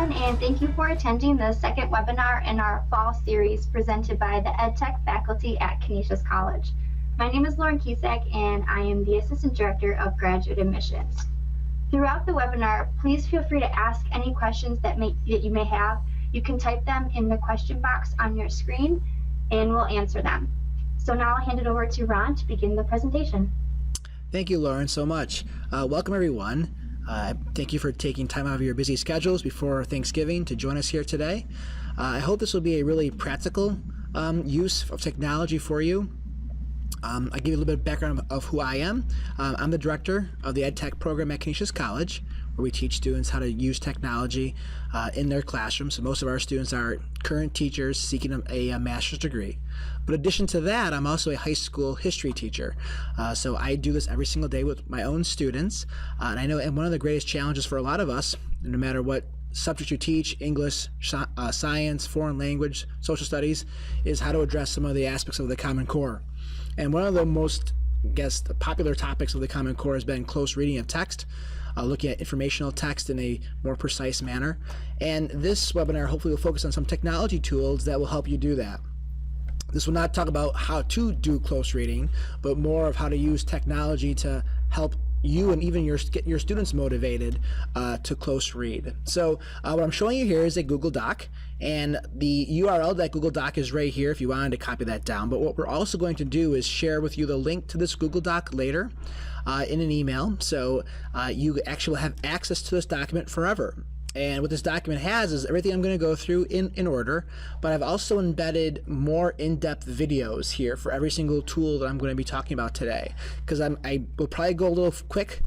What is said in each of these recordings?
everyone, and thank you for attending the second webinar in our fall series presented by the EdTech faculty at Canisius College. My name is Lauren Kisak, and I am the Assistant Director of Graduate Admissions. Throughout the webinar, please feel free to ask any questions that you may have. You can type them in the question box on your screen, and we'll answer them. So now I'll hand it over to Ron to begin the presentation. Thank you, Lauren, so much. Welcome, everyone. Thank you for taking time out of your busy schedules before Thanksgiving to join us here today. I hope this will be a really practical use of technology for you. I'll give you a little bit of background of who I am. I'm the director of the EdTech program at Canisius College, where we teach students how to use technology in their classroom. So most of our students are current teachers seeking a master's degree. But in addition to that, I'm also a high school history teacher. So I do this every single day with my own students. And I know and one of the greatest challenges for a lot of us, no matter what subject you teach, English, science, foreign language, social studies, is how to address some of the aspects of the Common Core. And one of the most, popular topics of the Common Core has been close reading of text, looking at informational text in a more precise manner. And this webinar hopefully will focus on some technology tools that will help you do that. This will not talk about how to do close reading, but more of how to use technology to help you and even get your students motivated to close read. So what I'm showing you here is a Google Doc, and the URL of that Google Doc is right here if you wanted to copy that down. But what we're also going to do is share with you the link to this Google Doc later in an email, so you actually will have access to this document forever. And what this document has is everything I'm going to go through in order, but I've also embedded more in-depth videos here for every single tool that I'm going to be talking about today, because I will probably go a little quick,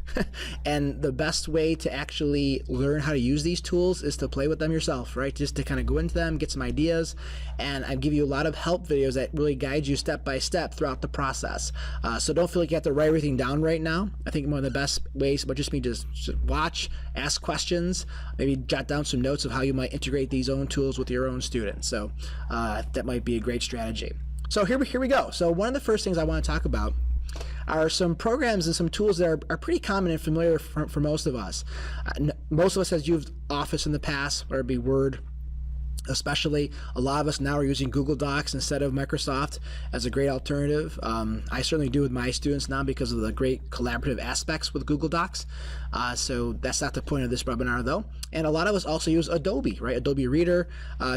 and the best way to actually learn how to use these tools is to play with them yourself, right? Just to kind of go into them, get some ideas, and I give you a lot of help videos that really guide you step by step throughout the process. So don't feel like you have to write everything down right now. I think one of the best ways would just be just watch, ask questions, maybe jot down some notes of how you might integrate these own tools with your own students. So that might be a great strategy. So here we go. So one of the first things I want to talk about are some programs and some tools that are pretty common and familiar for most of us. Most of us has used Office in the past, whether it be Word, especially. A lot of us now are using Google Docs instead of Microsoft as a great alternative. I certainly do with my students now because of the great collaborative aspects with Google Docs. So that's not the point of this webinar though. And a lot of us also use Adobe, right? Adobe Reader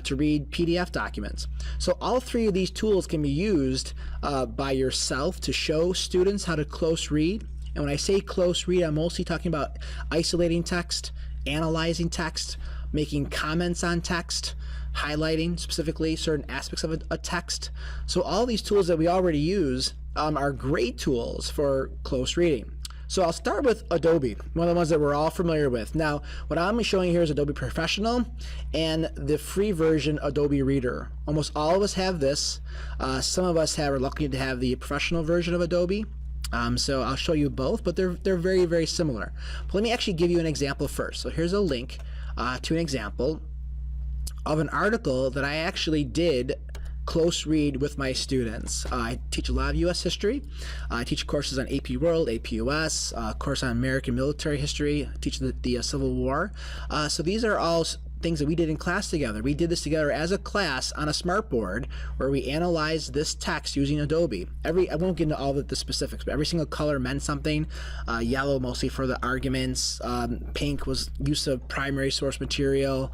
to read PDF documents. So all three of these tools can be used by yourself to show students how to close read. And when I say close read, I'm mostly talking about isolating text, analyzing text, making comments on text, highlighting specifically certain aspects of a text. So all these tools that we already use are great tools for close reading. So I'll start with Adobe, one of the ones that we're all familiar with. Now, what I'm showing here is Adobe Professional and the free version Adobe Reader. Almost all of us have this. Some of us are lucky to have the professional version of Adobe. So I'll show you both, but they're very, very similar. But let me actually give you an example first. So here's a link to an example of an article that I actually did close read with my students. I teach a lot of U.S. history. I teach courses on AP World, AP US, a course on American military history, I teach the Civil War. So these are all things that we did in class together. We did this together as a class on a smartboard where we analyzed this text using Adobe. I won't get into all of the specifics, but every single color meant something. Yellow mostly for the arguments. Pink was use of primary source material.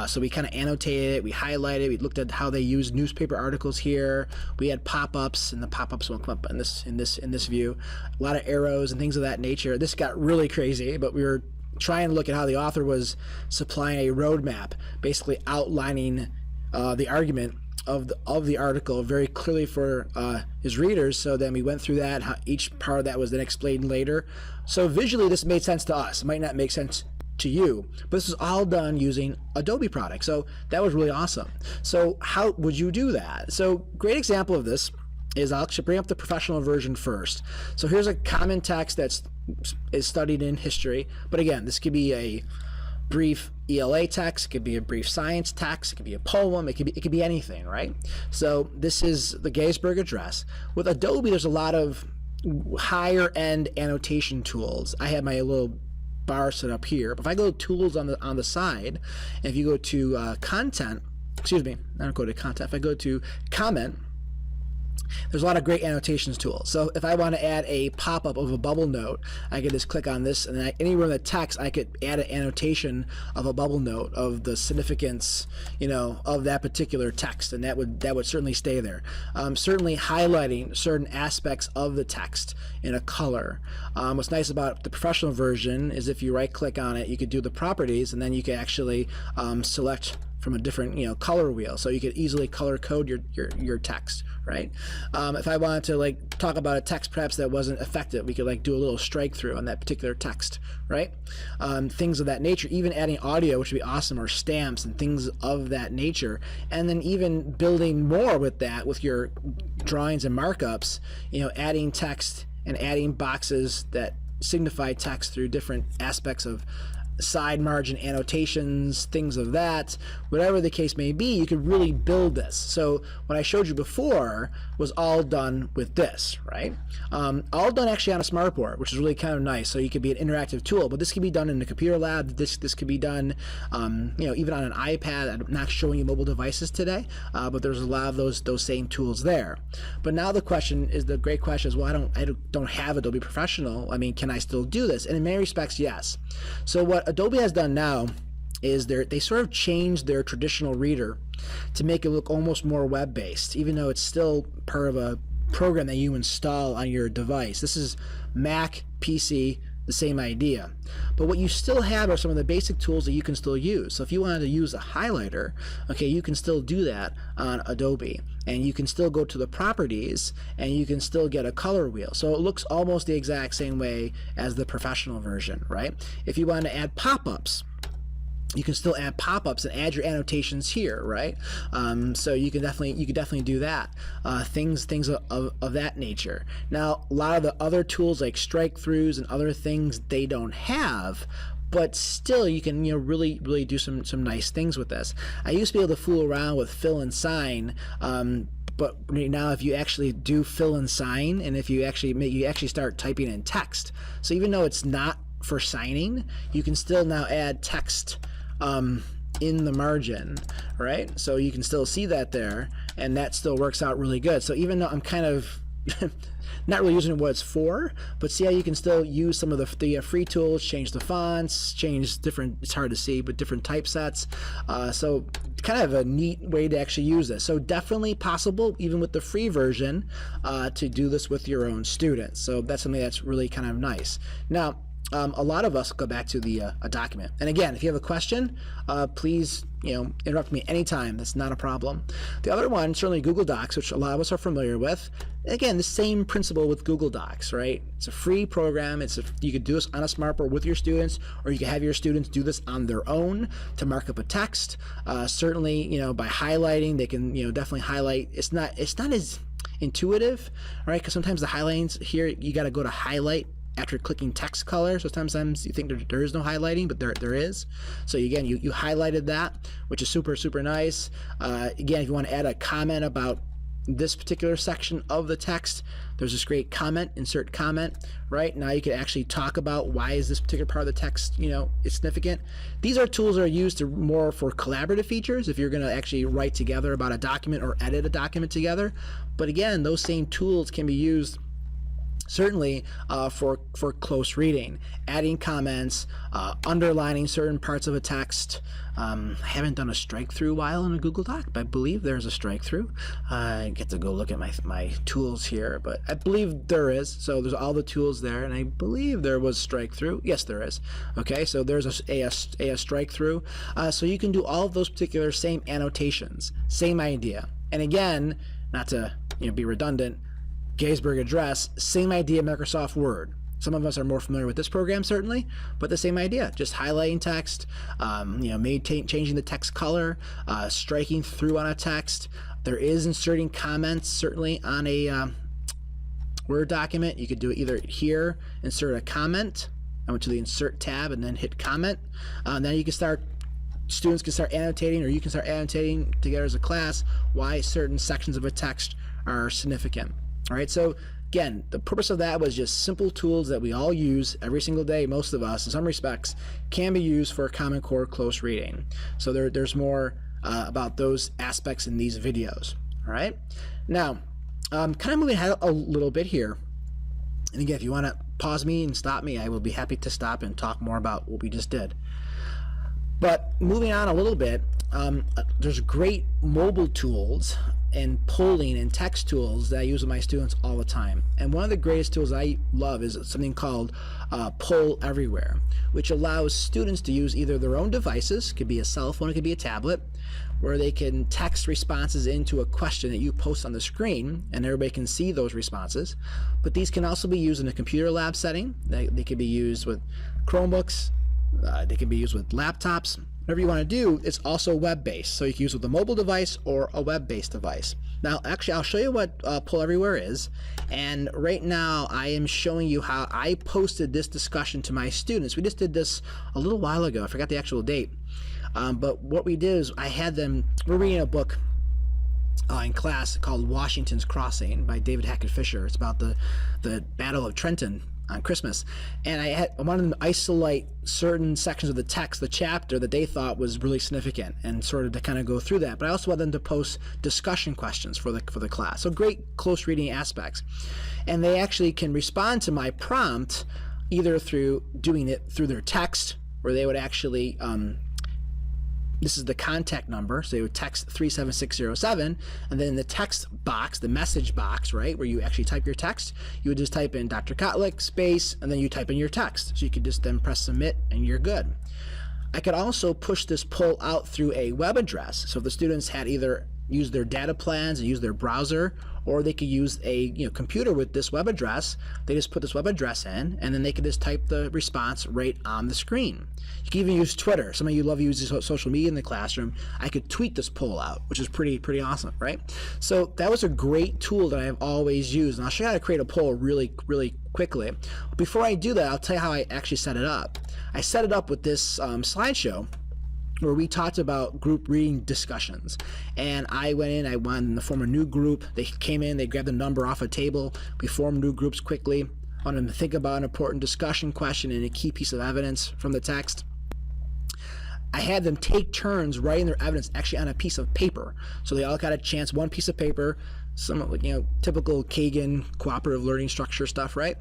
So we kind of annotated it, we highlighted, we looked at how they used newspaper articles here. We had pop-ups, and the pop-ups won't come up in this view. A lot of arrows and things of that nature. This got really crazy, but we were trying to look at how the author was supplying a roadmap, basically outlining the argument of the article very clearly for his readers. So then we went through that, how each part of that was then explained later. So visually this made sense to us. It might not make sense to you, but this is all done using Adobe products. So that was really awesome. So how would you do that? So great example of this is I'll actually bring up the professional version first. So here's a common text is studied in history, but again, this could be a brief ELA text, it could be a brief science text, it could be a poem, it could be anything, right? So this is the Gettysburg Address. With Adobe, there's a lot of higher end annotation tools. I have my little bar set up here. But if I go to tools on the side, and if you go to content, excuse me, I don't go to content. If I go to comment, there's a lot of great annotations tools. So if I want to add a pop-up of a bubble note, I could just click on this, and then anywhere in the text, I could add an annotation of a bubble note of the significance, of that particular text, and that would certainly stay there. Certainly highlighting certain aspects of the text in a color. What's nice about the professional version is if you right-click on it, you could do the properties, and then you can actually select from a different color wheel, so you could easily color code your text, right? If I wanted to talk about a text perhaps that wasn't effective, we could do a little strike through on that particular text, right? Things of that nature, even adding audio, which would be awesome, or stamps and things of that nature, and then even building more with that with your drawings and markups, adding text and adding boxes that signify text through different aspects of side margin annotations, things of that, whatever the case may be, you could really build this. So what I showed you before was all done with this, right? All done actually on a smartboard, which is really kind of nice. So you could be an interactive tool, but this can be done in a computer lab. This could be done, even on an iPad. I'm not showing you mobile devices today, but there's a lot of those same tools there. But now the great question is, well, I don't have Adobe Professional. I mean, can I still do this? And in many respects, yes. So what Adobe has done now is they sort of changed their traditional reader to make it look almost more web-based, even though it's still part of a program that you install on your device. This is Mac, PC, the same idea. But what you still have are some of the basic tools that you can still use. So if you wanted to use a highlighter, okay, you can still do that on Adobe. And you can still go to the properties and you can still get a color wheel. So it looks almost the exact same way as the professional version, right? If you want to add pop-ups, you can still add pop-ups and add your annotations here, right? So you can definitely do that. Things of that nature. Now, a lot of the other tools like strike-throughs and other things they don't have, but still you can really do some nice things with this. I used to be able to fool around with fill and sign, but now if you actually do fill and sign, and if you actually start typing in text, so even though it's not for signing, you can still now add text in the margin, right? So you can still see that there, and that still works out really good. So even though I'm kind of not really using what it's for, but see how you can still use some of the free tools, change the fonts, change different, it's hard to see, but different typesets. So kind of a neat way to actually use this. So definitely possible, even with the free version, to do this with your own students. So that's something that's really kind of nice. Now, a lot of us go back to a document. And again, if you have a question, please interrupt me anytime. That's not a problem. The other one, certainly Google Docs, which a lot of us are familiar with. Again, the same principle with Google Docs, right? It's a free program. You could do this on a smartboard with your students, or you can have your students do this on their own to mark up a text. Certainly, by highlighting, they can definitely highlight. It's not as intuitive, right? Because sometimes the highlights here, you got to go to highlight after clicking text color. So sometimes you think there is no highlighting, but there is. So again, you highlighted that, which is super nice. Again, if you want to add a comment about this particular section of the text, there's this great comment, insert comment, right? Now you can actually talk about why is this particular part of the text, is significant. These are tools that are used more for collaborative features, if you're going to actually write together about a document or edit a document together. But again, those same tools can be used certainly for close reading, adding comments, underlining certain parts of a text. I haven't done a strike-through while in a Google Doc, but I believe there's a strike-through. I get to go look at my tools here, but I believe there is. So there's all the tools there, and I believe there was strike-through. Yes, there is. Okay, so there's a strike-through. So you can do all of those particular same annotations, same idea. And again, not to be redundant, Gettysburg Address, same idea, Microsoft Word. Some of us are more familiar with this program, certainly, but the same idea, just highlighting text, changing the text color, striking through on a text. There is inserting comments, certainly, on a Word document. You could do it either here, insert a comment. I went to the Insert tab and then hit Comment. Then you can students can start annotating, or you can start annotating together as a class why certain sections of a text are significant. All right, so Again, the purpose of that was just simple tools that we all use every single day. Most of us, in some respects, can be used for Common Core close reading. So there's more about those aspects in these videos. All right. Now, kind of moving ahead a little bit here. And again, if you want to pause me and stop me, I will be happy to stop and talk more about what we just did. But moving on a little bit, there's great mobile tools and polling and text tools that I use with my students all the time. And one of the greatest tools I love is something called Poll Everywhere, which allows students to use either their own devices, it could be a cell phone, it could be a tablet, where they can text responses into a question that you post on the screen, and everybody can see those responses. But these can also be used in a computer lab setting. They can be used with Chromebooks, they can be used with laptops. Whatever you want to do, it's also web-based. So you can use it with a mobile device or a web-based device. Now, actually, I'll show you what Poll Everywhere is. And right now, I am showing you how I posted this discussion to my students. We just did this a little while ago. I forgot the actual date. But what we did is I had them, we're reading a book in class called Washington's Crossing by David Hackett Fisher. It's about the Battle of Trenton on Christmas, and I wanted them to isolate certain sections of the text, the chapter that they thought was really significant, and sort of to kind of go through that. But I also wanted them to post discussion questions for the class. So great close reading aspects, and they actually can respond to my prompt either through doing it through their text, where they would actually this is the contact number, so they would text 37607, and then in the text box, the message box, right, where you actually type your text, you would just type in Dr. Kotlik, space, and then you type in your text. So you could just then press submit, and you're good. I could also push this poll out through a web address. So if the students had either used their data plans and used their browser, or they could use a computer with this web address, they just put this web address in, and then they could just type the response right on the screen. You can even use Twitter. Some of you love using social media in the classroom. I could tweet this poll out, which is pretty awesome, right? So that was a great tool that I have always used, and I'll show you how to create a poll really quickly. Before I do that, I'll tell you how I actually set it up. I set it up with this slideshow where we talked about group reading discussions, and I went in to form a new group. They came in, they grabbed the number off a table, we formed new groups quickly. I wanted them to think about an important discussion question and a key piece of evidence from the text. I had them take turns writing their evidence actually on a piece of paper, so they all got a chance, one piece of paper, some typical Kagan cooperative learning structure stuff, right?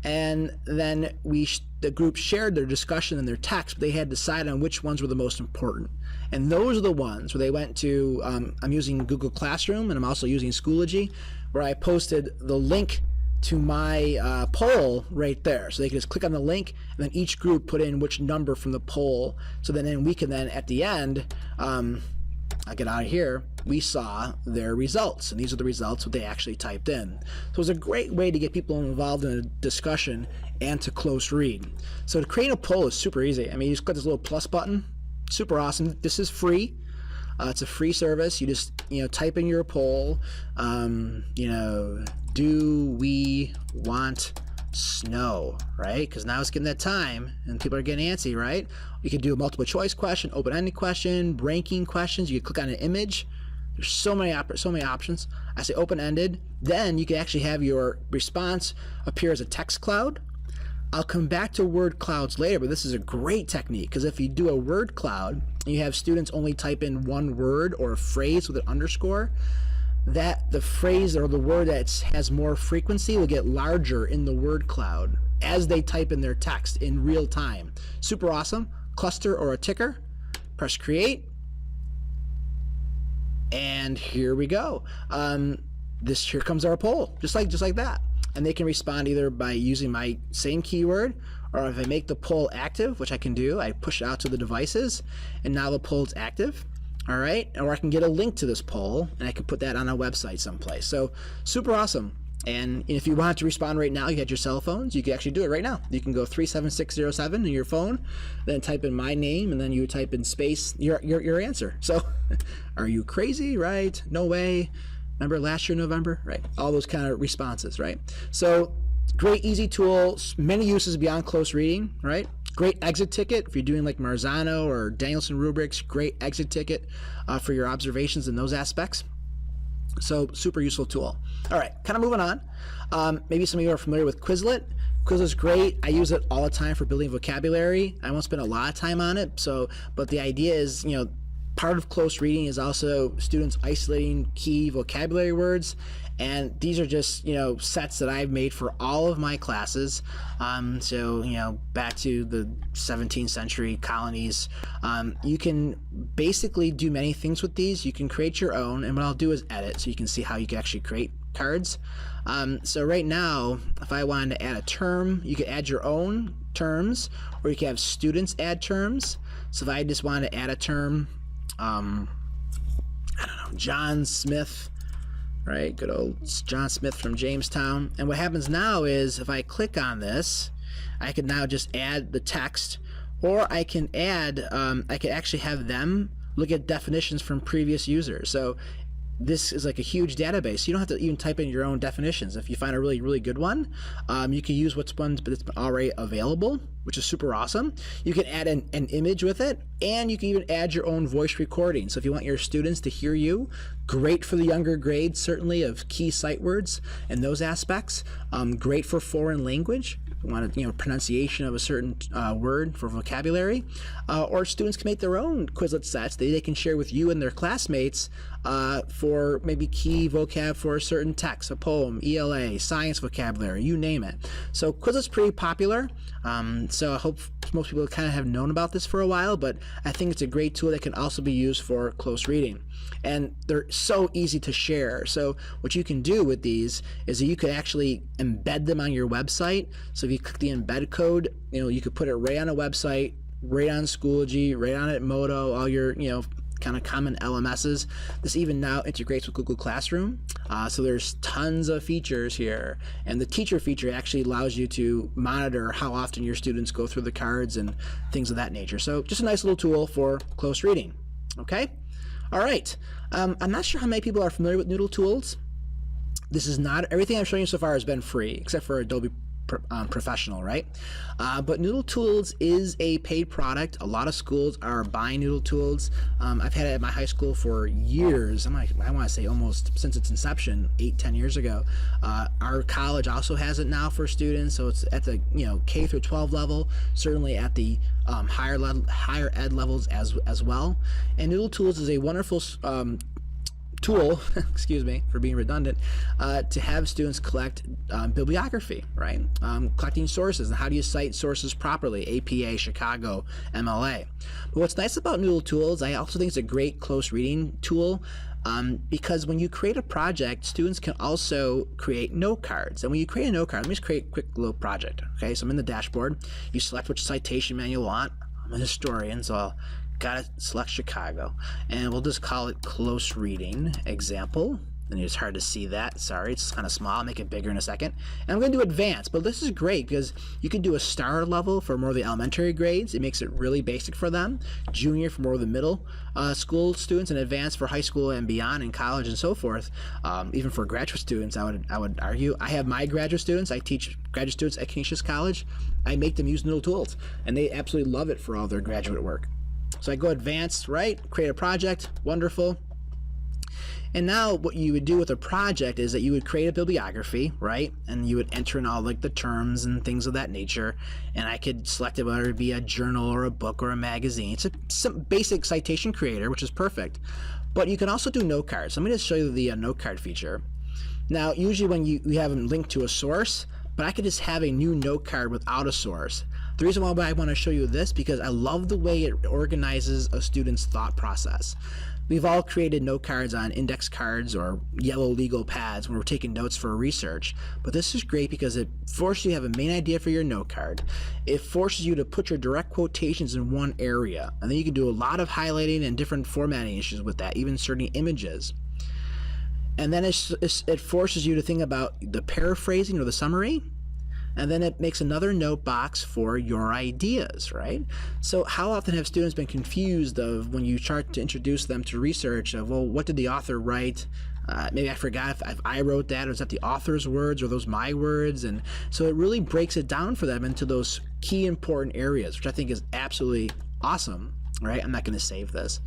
And then the group shared their discussion and their text, but they had to decide on which ones were the most important. And those are the ones where they went to, I'm using Google Classroom, and I'm also using Schoology, where I posted the link to my poll right there. So they can just click on the link, and then each group put in which number from the poll. So then we can then, at the end, I'll get out of here, we saw their results, and these are the results that they actually typed in. So it was a great way to get people involved in a discussion and to close read. So to create a poll is super easy. I mean, you just click this little plus button, super awesome. This is free. It's a free service. You just type in your poll. Do we want snow, right? Because now it's getting that time and people are getting antsy, right? You could do a multiple choice question, open-ended question, ranking questions. You could click on an image. There's so many options. I say open-ended. Then you can actually have your response appear as a text cloud. I'll come back to word clouds later, but this is a great technique, because if you do a word cloud and you have students only type in one word or a phrase with an underscore, that the phrase or the word that has more frequency will get larger in the word cloud as they type in their text in real time. Super awesome. Cluster or a ticker. Press create. And here we go. Here comes our poll, just like that. And they can respond either by using my same keyword, or if I make the poll active, which I can do, I push it out to the devices, and now the poll is active. All right, or I can get a link to this poll, and I can put that on a website someplace. So super awesome. And if you want to respond right now, you had your cell phones, you can actually do it right now. You can go 37607 in your phone, then type in my name, and then you type in space your answer. So are you crazy, right? No way. Remember last year, November, right? All those kind of responses, right? So great, easy tool, many uses beyond close reading, right? Great exit ticket if you're doing like Marzano or Danielson rubrics. Great exit ticket for your observations in those aspects. So super useful tool. All right, kind of moving on. Maybe some of you are familiar with Quizlet. Quizlet's great. I use it all the time for building vocabulary. I won't spend a lot of time on it. But the idea is, part of close reading is also students isolating key vocabulary words. And these are just, sets that I've made for all of my classes. Back to the 17th century colonies. You can basically do many things with these. You can create your own, and what I'll do is edit so you can see how you can actually create cards. So right now, if I wanted to add a term, you could add your own terms, or you can have students add terms. So if I just wanted to add a term, John Smith, right? Good old John Smith from Jamestown. And what happens now is if I click on this, I can now just add the text, or I can add, I could actually have them look at definitions from previous users. So this is like a huge database. You don't have to even type in your own definitions. If you find a really, really good one, you can use what's been already available, which is super awesome. You can add an image with it, and you can even add your own voice recording. So if you want your students to hear you, great for the younger grades, certainly, of key sight words and those aspects. Great for foreign language. You want pronunciation of a certain word for vocabulary, or students can make their own Quizlet sets that they can share with you and their classmates for maybe key vocab for a certain text, a poem, ELA, science vocabulary, you name it. So Quizlet's pretty popular. So I hope most people kind of have known about this for a while, but I think it's a great tool that can also be used for close reading. And they're so easy to share. So what you can do with these is that you could actually embed them on your website. So if you click the embed code, you could put it right on a website, right on Schoology, right on Edmodo, all your, kind of common LMSs. This even now integrates with Google Classroom. So there's tons of features here. And the teacher feature actually allows you to monitor how often your students go through the cards and things of that nature. So just a nice little tool for close reading. Okay? All right. I'm not sure how many people are familiar with Noodle Tools. This is not, everything I've shown you so far has been free, except for Adobe Professional, right? But Noodle Tools is a paid product. A lot of schools are buying Noodle Tools. I've had it at my high school for years. I want to say almost since its inception, 8-10 years ago. Our college also has it now for students, so it's at the K through 12 level, certainly at the higher ed levels as well. And Noodle Tools is a wonderful tool, excuse me for being redundant, to have students collect bibliography, right? Collecting sources, and how do you cite sources properly, APA, Chicago, MLA. But what's nice about Noodle Tools, I also think it's a great close reading tool, because when you create a project, students can also create note cards. And when you create a note card, let me just create a quick little project. Okay, so I'm in the dashboard. You select which citation manual you want. I'm a historian, so I'll gotta select Chicago, and we'll just call it close reading example. And it's hard to see that, sorry, it's kind of small. I'll make it bigger in a second. And I'm going to do advanced, but this is great because you can do a star level for more of the elementary grades. It makes it really basic for them. Junior for more of the middle school students, and advanced for high school and beyond, and college and so forth. Even for graduate students, I would argue. I have my graduate students. I teach graduate students at Canisius College. I make them use Noodle Tools, and they absolutely love it for all their graduate work. So I go advanced, right? Create a project, wonderful. And now what you would do with a project is that you would create a bibliography, right? And you would enter in all like the terms and things of that nature. And I could select it, whether it be a journal or a book or a magazine. It's some basic citation creator, which is perfect. But you can also do note cards. So I'm going to show you the note card feature. Now, usually when you have them linked to a source, but I could just have a new note card without a source. The reason why I want to show you this, because I love the way it organizes a student's thought process. We've all created note cards on index cards or yellow legal pads when we're taking notes for research, but this is great because it forces you to have a main idea for your note card. It forces you to put your direct quotations in one area, and then you can do a lot of highlighting and different formatting issues with that, even inserting images. And then it forces you to think about the paraphrasing or the summary, and then it makes another note box for your ideas, right? So how often have students been confused of when you start to introduce them to research of, well, what did the author write? Maybe I forgot if I wrote that, or is that the author's words, or those my words? And so it really breaks it down for them into those key important areas, which I think is absolutely awesome, right? I'm not going to save this.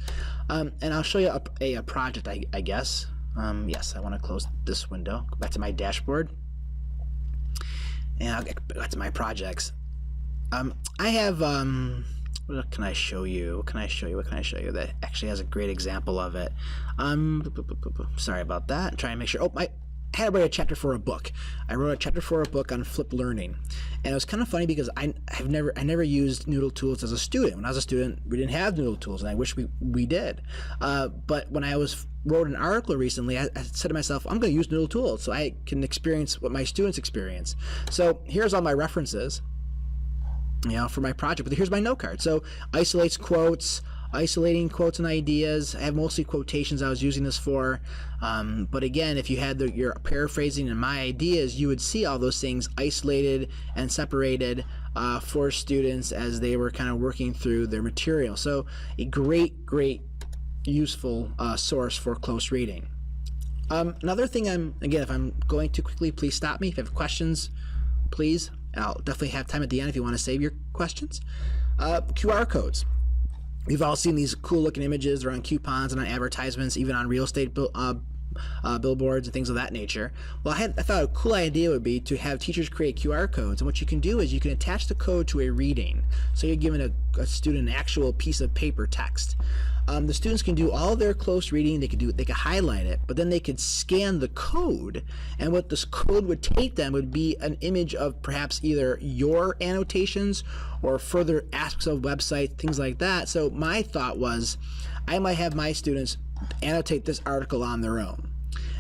And I'll show you a project, I guess. Yes, I want to close this window. Go back to my dashboard. And I'll get back to my projects. I have, what can I show you? What can I show you that actually has a great example of it? Sorry about that. Trying to make sure. Oh, I had to write a chapter for a book. I wrote a chapter for a book on flipped learning, and it was kind of funny because I never used Noodle Tools as a student. When I was a student, we didn't have Noodle Tools, and I wish we did. But when I wrote an article recently, I said to myself, I'm going to use Noodle Tools so I can experience what my students experience. So here's all my references, for my project. But here's my note card. So isolates quotes. Isolating quotes and ideas. I have mostly quotations I was using this for, but again, if you had your paraphrasing and my ideas, you would see all those things isolated and separated for students as they were kind of working through their material. So a great useful source for close reading. Another thing, if I'm going too quickly, please stop me. If you have questions, please. I'll definitely have time at the end if you want to save your questions. QR codes. We've all seen these cool looking images. They're on coupons and on advertisements, even on real estate billboards and things of that nature. Well, I thought a cool idea would be to have teachers create QR codes. And what you can do is you can attach the code to a reading. So you're giving a student an actual piece of paper text. The students can do all their close reading. They could highlight it, but then they could scan the code, and what this code would take them would be an image of perhaps either your annotations or further aspects of websites, things like that. So my thought was, I might have my students annotate this article on their own,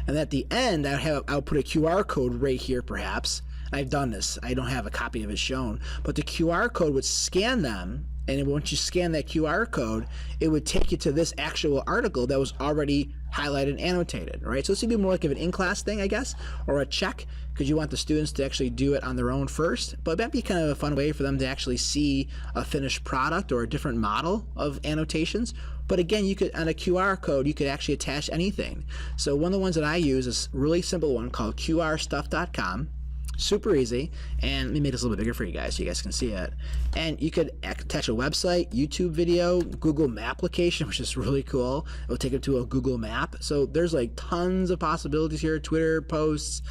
and at the end, I'll put a QR code right here, perhaps. I've done this. I don't have a copy of it shown, but the QR code would scan them. And once you scan that QR code, it would take you to this actual article that was already highlighted and annotated, right? So this would be more like of an in-class thing, I guess, or a check, because you want the students to actually do it on their own first. But that'd be kind of a fun way for them to actually see a finished product or a different model of annotations. But again, you could, on a QR code, you could actually attach anything. So one of the ones that I use is a really simple one called qrstuff.com. Super easy, and let me make this a little bit bigger for you guys so you guys can see it. And you could attach a website, YouTube video, Google Map location, which is really cool. It'll take it to a Google Map. So there's like tons of possibilities here. Twitter posts,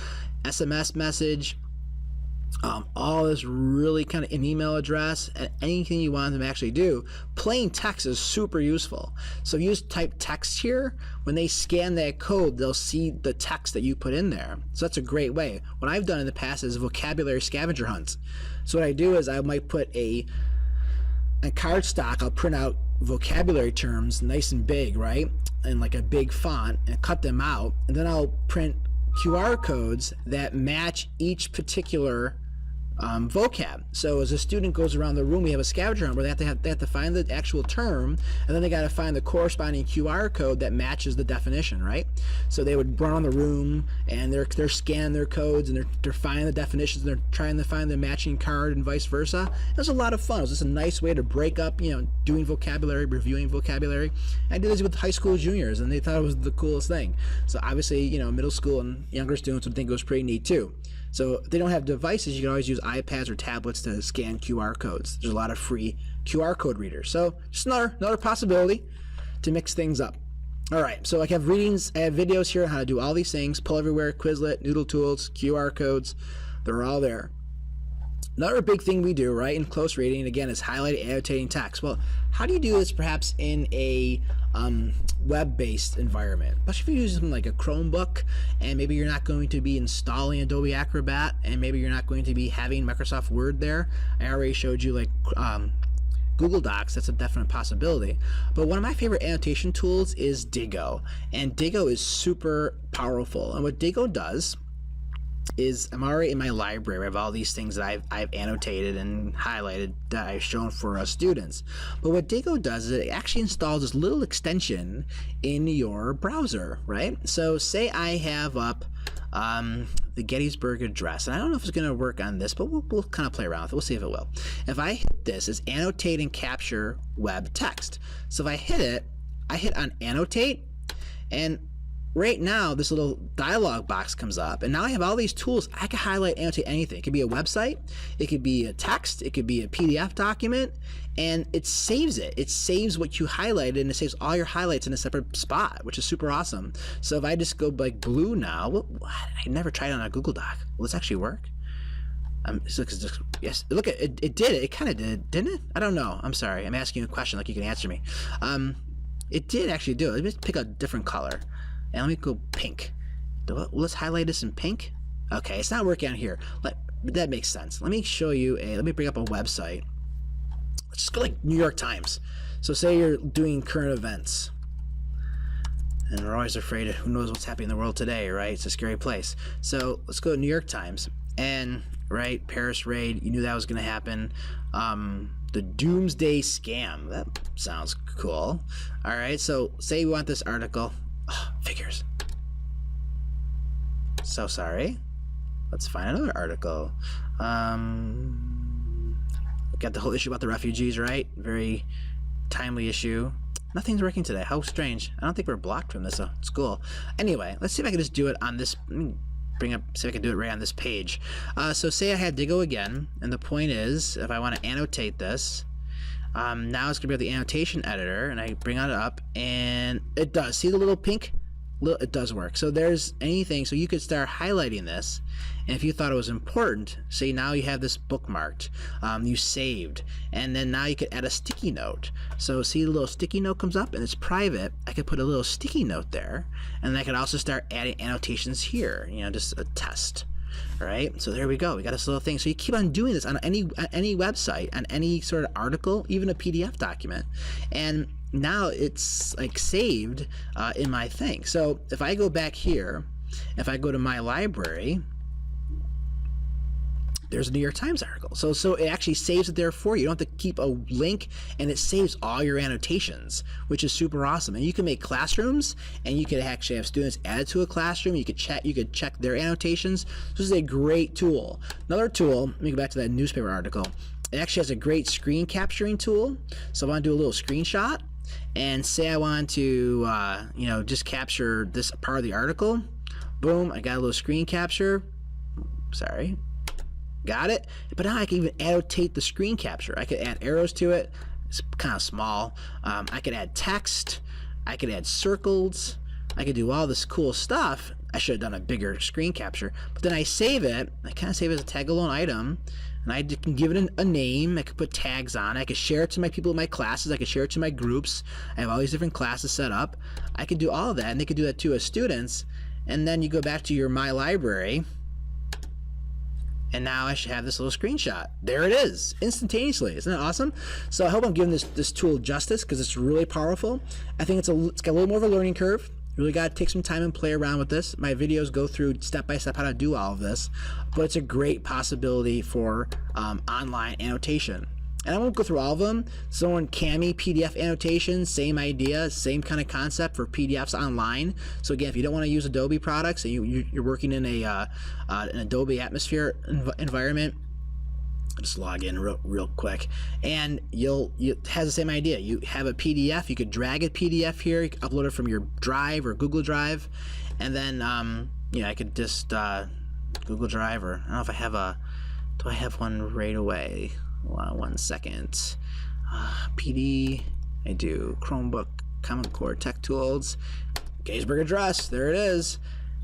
SMS message, all this really kind of an email address, and anything you want them to actually do. Plain text is super useful. So if you just type text here, when they scan that code, they'll see the text that you put in there. So that's a great way. What I've done in the past is vocabulary scavenger hunts. So what I do is I might put a cardstock, I'll print out vocabulary terms nice and big, right? In like a big font, and cut them out, and then I'll print QR codes that match each particular vocab. So as a student goes around the room, we have a scavenger hunt where they have to find the actual term, and then they got to find the corresponding QR code that matches the definition, right? So they would run around the room, and they're scanning their codes, and they're finding the definitions, and they're trying to find the matching card, and vice versa. It was a lot of fun. It was just a nice way to break up, doing vocabulary, reviewing vocabulary. I did this with high school juniors, and they thought it was the coolest thing. So obviously, middle school and younger students would think it was pretty neat too. So if they don't have devices, you can always use iPads or tablets to scan QR codes. There's a lot of free QR code readers. So just another possibility to mix things up. All right, so I have readings, I have videos here on how to do all these things. Pull Everywhere, Quizlet, Noodle Tools, QR codes, they're all there. Another big thing we do, right, in close reading, again, is highlighting, annotating text. Well, how do you do this perhaps in a web-based environment? Especially if you're using something like a Chromebook, and maybe you're not going to be installing Adobe Acrobat, and maybe you're not going to be having Microsoft Word there. I already showed you like Google Docs. That's a definite possibility. But one of my favorite annotation tools is Diijo, and Diijo is super powerful. And what Diijo does is, I'm already in my library. I have all these things that I've annotated and highlighted that I've shown for students. But what Diijo does is it actually installs this little extension in your browser, right? So say I have up the Gettysburg Address, and I don't know if it's going to work on this, but we'll kind of play around with it. We'll see if it will. If I hit this, it's annotate and capture web text. So if I hit it, I hit on annotate, and right now this little dialog box comes up, and now I have all these tools. I can highlight, annotate anything. It could be a website, it could be a text, it could be a PDF document, and it saves it. It saves what you highlighted, and it saves all your highlights in a separate spot, which is super awesome. So if I just go like blue now, I never tried it on a Google Doc. Will this actually work? Yes, look, it did it. It kind of did, didn't it? I don't know. I'm sorry. I'm asking you a question like you can answer me. It did actually do it. Let me pick a different color. And let me go pink. Let's highlight this in pink. Okay, it's not working on here. That makes sense. Let me show you let me bring up a website. Let's just go like New York Times. So say you're doing current events. And we're always afraid of who knows what's happening in the world today, right? It's a scary place. So let's go to New York Times. And, right, Paris raid, you knew that was going to happen. The doomsday scam. That sounds cool. All right, so say we want this article. Oh, figures. So sorry. Let's find another article. Got the whole issue about the refugees, right? Very timely issue. Nothing's working today. How strange. I don't think we're blocked from this school. Anyway, let's see if I can just do it on this. Let me see if I can do it right on this page. So say I had Diijo again, and the point is, if I want to annotate this, now it's going to be the annotation editor, and I bring it up, and it does. See the little pink? It does work. So there's anything. So you could start highlighting this, and if you thought it was important, say now you have this bookmarked, you saved, and then now you could add a sticky note. So see the little sticky note comes up, and it's private. I could put a little sticky note there, and I could also start adding annotations here. You know, just a test. All right, so there we go. We got this little thing. So you keep on doing this on any website, on any sort of article, even a PDF document, and now it's like saved in my thing. So if I go back here, if I go to my library, there's a New York Times article. So it actually saves it there for you. You don't have to keep a link, and it saves all your annotations, which is super awesome. And you can make classrooms, and you could actually have students added to a classroom. You could check their annotations. This is a great tool. Another tool, let me go back to that newspaper article. It actually has a great screen capturing tool. So I want to do a little screenshot, and say I want to just capture this part of the article. Boom, I got a little screen capture. Sorry. Got it? But now I can even annotate the screen capture. I could add arrows to it. It's kind of small. I could add text. I could add circles. I could do all this cool stuff. I should have done a bigger screen capture. But then I save it. I kind of save it as a tag-alone item. And I can give it a name. I could put tags on it. I could share it to my people in my classes. I could share it to my groups. I have all these different classes set up. I could do all of that. And they could do that too as students. And then you go back to your My Library. And now I should have this little screenshot. There it is, instantaneously. Isn't that awesome? So I hope I'm giving this tool justice because it's really powerful. I think it's got a little more of a learning curve. You really got to take some time and play around with this. My videos go through step by step how to do all of this, but it's a great possibility for online annotation. And I won't go through all of them. So in Cami PDF annotation, same idea, same kind of concept for PDFs online. So again, if you don't want to use Adobe products and you're working in an Adobe Atmosphere environment, just log in real quick, and it has the same idea. You have a PDF, you could drag a PDF here, you can upload it from your Drive or Google Drive, and then I could just Google Drive, or I don't know if I have do I have one right away? 1 second. PD, I do Chromebook, Common Core Tech Tools, Gettysburg Address, there it is.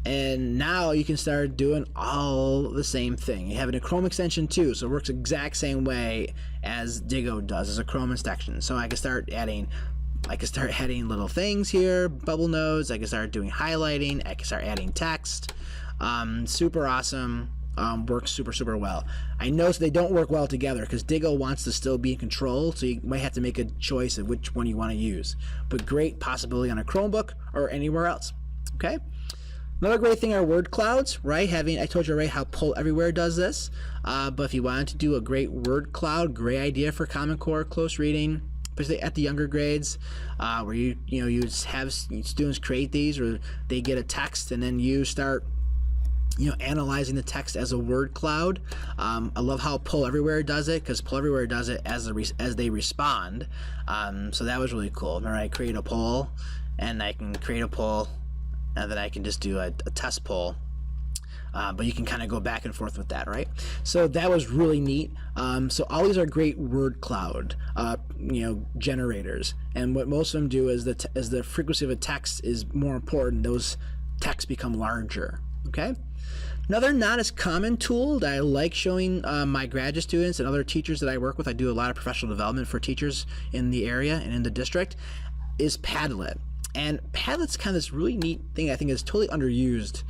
And now you can start doing all the same thing. You have it in Chrome extension too, so it works exact same way as Diijo does as a Chrome extension. So I can start adding little things here, bubble nodes, I can start doing highlighting, I can start adding text. Super awesome. Works super well. I know they don't work well together because Diijo wants to still be in control, so you might have to make a choice of which one you want to use. But great possibility on a Chromebook or anywhere else. Okay. Another great thing are word clouds, right? I told you already how Pull Everywhere does this. But if you wanted to do a great word cloud, great idea for Common Core close reading, especially at the younger grades, where you just have students create these, or they get a text and then you start analyzing the text as a word cloud. I love how Pull Everywhere does it, because Pull Everywhere does it as they respond. So that was really cool. Remember, I create a poll, and I can create a poll and then I can just do a test poll. But you can kind of go back and forth with that, right? So that was really neat. So all these are great word cloud, generators. And what most of them do is as the frequency of a text is more important, those texts become larger. Okay. Another not as common tool that I like showing my graduate students and other teachers that I work with, I do a lot of professional development for teachers in the area and in the district, is Padlet. And Padlet's kind of this really neat thing I think is totally underused.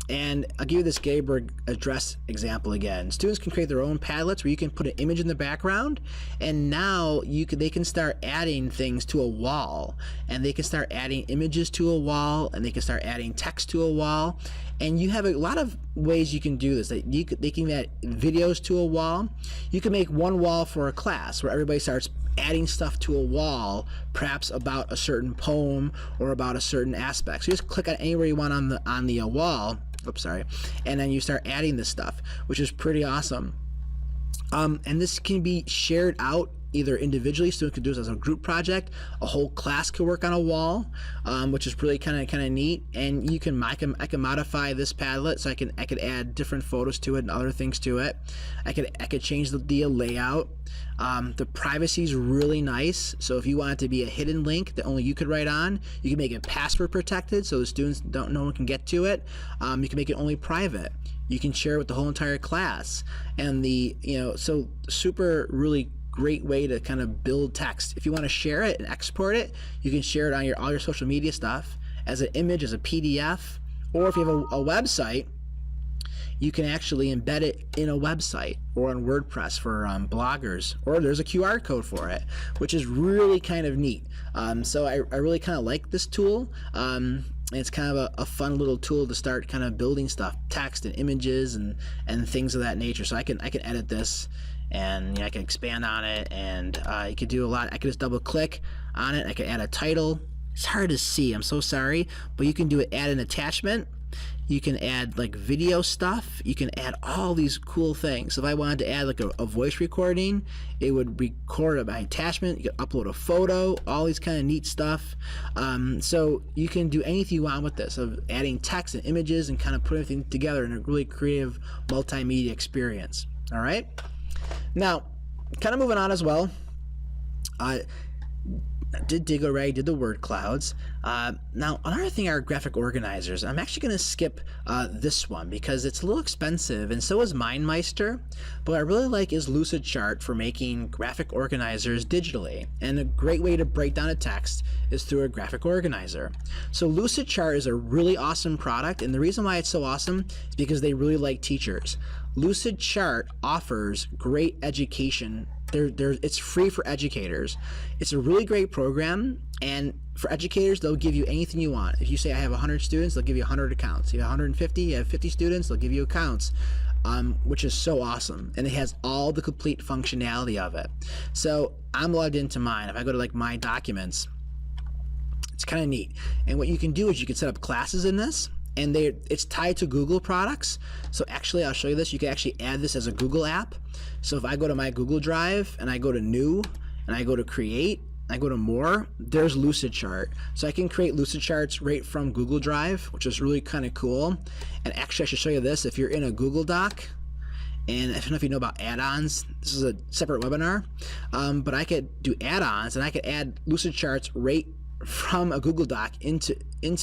And I'll give you this Gaberg address example again. Students can create their own Padlets where you can put an image in the background, and now they can start adding things to a wall, and they can start adding images to a wall, and they can start adding text to a wall. And you have a lot of ways you can do this. They can add videos to a wall. You can make one wall for a class where everybody starts adding stuff to a wall, perhaps about a certain poem or about a certain aspect. So you just click on anywhere you want on the wall. Oops, sorry. And then you start adding this stuff, which is pretty awesome. And this can be shared out either individually, students could do this as a group project. A whole class could work on a wall, which is really kind of neat. And I can modify this Padlet, so I could add different photos to it and other things to it. I could change the layout. The privacy is really nice. So if you want it to be a hidden link that only you could write on, you can make it password protected so the students no one can get to it. You can make it only private. You can share it with the whole entire class. And so super really great way to kind of build text. If you want to share it and export it, you can share it on all your social media stuff as an image, as a PDF, or if you have a website, you can actually embed it in a website or on WordPress for bloggers, or there's a QR code for it, which is really kind of neat. So I really kind of like this tool. It's kind of a fun little tool to start kind of building stuff, text and images and things of that nature. So I can edit this, and I can expand on it, and you could do a lot. I could just double click on it. I could add a title. It's hard to see, I'm so sorry, but you can add an attachment. You can add like video stuff. You can add all these cool things. If I wanted to add like a voice recording, it would record my attachment. You can upload a photo, all these kind of neat stuff. So you can do anything you want with this, of adding text and images and kind of putting everything together in a really creative multimedia experience. All right. Now, kind of moving on as well. I did Diijo already, did the word clouds. Now, another thing are graphic organizers. I'm actually going to skip this one because it's a little expensive, and so is MindMeister. But what I really like is Lucid Chart for making graphic organizers digitally. And a great way to break down a text is through a graphic organizer. So Lucid Chart is a really awesome product, and the reason why it's so awesome is because they really like teachers. Lucid Chart offers great education. It's free for educators. It's a really great program, and for educators, they'll give you anything you want. If you say I have 100 students, they'll give you 100 accounts. If you have 150, you have 50 students, they'll give you accounts, which is so awesome. And it has all the complete functionality of it. So I'm logged into mine. If I go to like my documents, it's kind of neat. And what you can do is you can set up classes in this, and it's tied to Google products. So actually, I'll show you this. You can actually add this as a Google app. So if I go to my Google Drive and I go to New and I go to Create, I go to More, there's Lucid Chart. So I can create Lucid Charts right from Google Drive, which is really kind of cool. And actually, I should show you this. If you're in a Google Doc, and I don't know if you know about add-ons, this is a separate webinar, but I could do add-ons, and I could add Lucid Charts right from a Google Doc into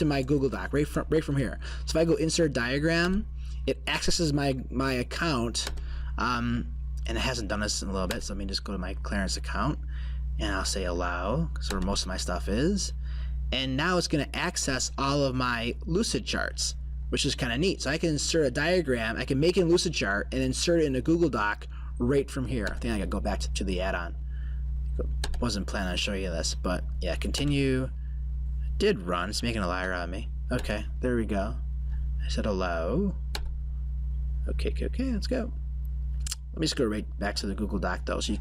my Google Doc right from here. So if I go insert diagram, it accesses my account, and it hasn't done this in a little bit. So let me just go to my Clarence account, and I'll say allow, so where most of my stuff is, and now it's going to access all of my Lucid Charts, which is kind of neat. So I can insert a diagram, I can make it in Lucid Chart and insert it in a Google Doc right from here. I think I gotta go back to the add-on. Wasn't planning on showing you this, but yeah, continue. I did run. It's making a liar out of me. Okay, there we go. I said allow. Okay, let's go. Let me just go right back to the Google Doc though, so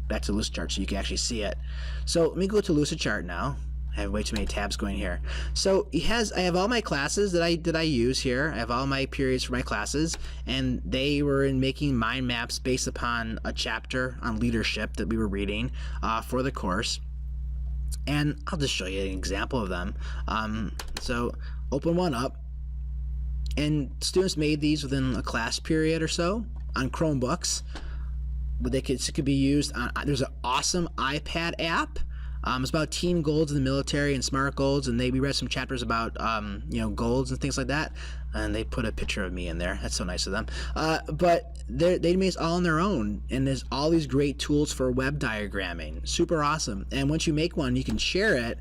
back to Lucid Chart so you can actually see it. So let me go to Lucid Chart now. I have way too many tabs going here. So I have all my classes that I use here. I have all my periods for my classes, and they were in making mind maps based upon a chapter on leadership that we were reading for the course. And I'll just show you an example of them. So open one up, and students made these within a class period or so on Chromebooks. But it could be used on, there's an awesome iPad app. It's about teen goals in the military and SMART goals, and we read some chapters about goals and things like that, and they put a picture of me in there. That's so nice of them. But they made it all on their own, and there's all these great tools for web diagramming. Super awesome. And once you make one, you can share it